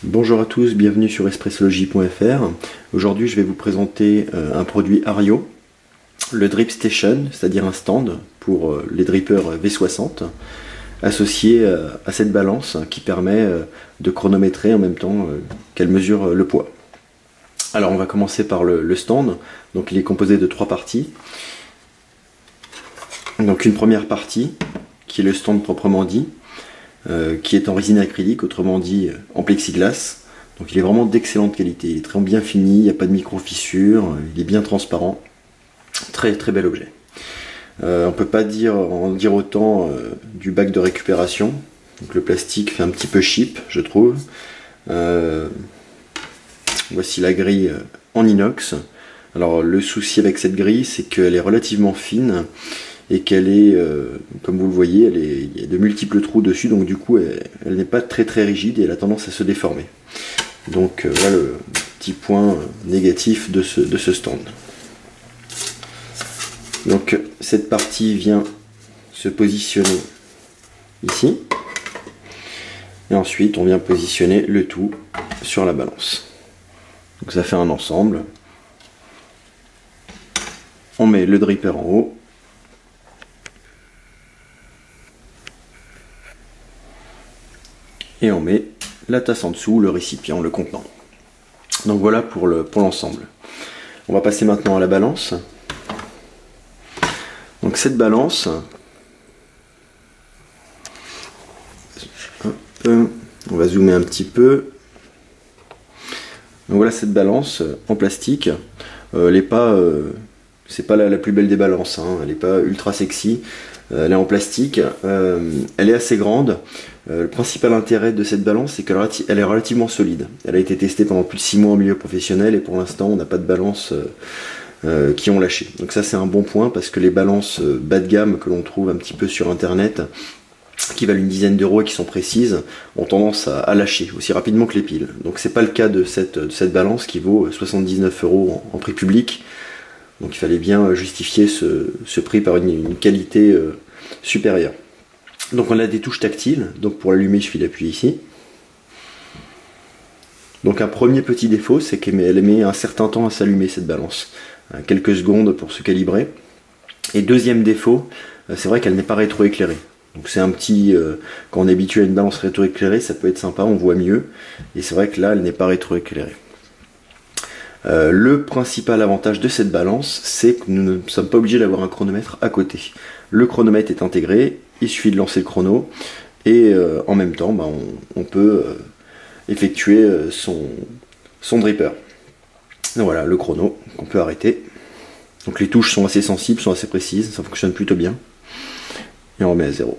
Bonjour à tous, bienvenue sur espressology.fr. Aujourd'hui je vais vous présenter un produit Ario, le Drip Station, c'est-à-dire un stand pour les drippers V60, associé à cette balance qui permet de chronométrer en même temps qu'elle mesure le poids. Alors on va commencer par le stand, donc il est composé de 3 parties. Donc une première partie qui est le stand proprement dit, qui est en résine acrylique, autrement dit en plexiglas. Donc il est vraiment d'excellente qualité, il est très bien fini, il n'y a pas de micro-fissures, il est bien transparent. Très très bel objet. On ne peut pas en dire autant du bac de récupération. Donc le plastique fait un petit peu cheap, je trouve. Voici la grille en inox. Alors le souci avec cette grille, c'est qu'elle est relativement fine et qu'elle est, comme vous le voyez, il y a de multiples trous dessus, donc du coup elle n'est pas très rigide et elle a tendance à se déformer. Donc voilà le petit point négatif de ce stand. Donc cette partie vient se positionner ici, et ensuite on vient positionner le tout sur la balance. Donc ça fait un ensemble. On met le dripper en haut, et on met la tasse en dessous, le récipient, le contenant. Donc voilà pour l'ensemble. On va passer maintenant à la balance. Donc cette balance, on va zoomer un petit peu. Donc voilà cette balance en plastique. Elle n'est pas, c'est pas la plus belle des balances, hein. Elle n'est pas ultra sexy. Elle est en plastique, elle est assez grande. Le principal intérêt de cette balance, c'est qu'elle est relativement solide. Elle a été testée pendant plus de 6 mois en milieu professionnel et pour l'instant on n'a pas de balance qui ont lâché. Donc ça c'est un bon point parce que les balances bas de gamme que l'on trouve un petit peu sur internet, qui valent une dizaine d'euros et qui sont précises, ont tendance à lâcher aussi rapidement que les piles. Donc c'est pas le cas de cette balance qui vaut 79 euros en prix public. Donc il fallait bien justifier ce prix par une qualité supérieure. Donc on a des touches tactiles, donc pour l'allumer il suffit d'appuyer ici. Donc un premier petit défaut, c'est qu'elle met un certain temps à s'allumer cette balance, quelques secondes pour se calibrer. Et deuxième défaut, c'est vrai qu'elle n'est pas rétroéclairée. Donc c'est un petit, quand on est habitué à une balance rétroéclairée, ça peut être sympa, on voit mieux. Et c'est vrai que là, elle n'est pas rétroéclairée. Le principal avantage de cette balance, c'est que nous ne sommes pas obligés d'avoir un chronomètre à côté. Le chronomètre est intégré, il suffit de lancer le chrono et en même temps on peut effectuer son dripper. Donc voilà le chrono qu'on peut arrêter. Donc les touches sont assez sensibles, sont assez précises, ça fonctionne plutôt bien. Et on remet à 0.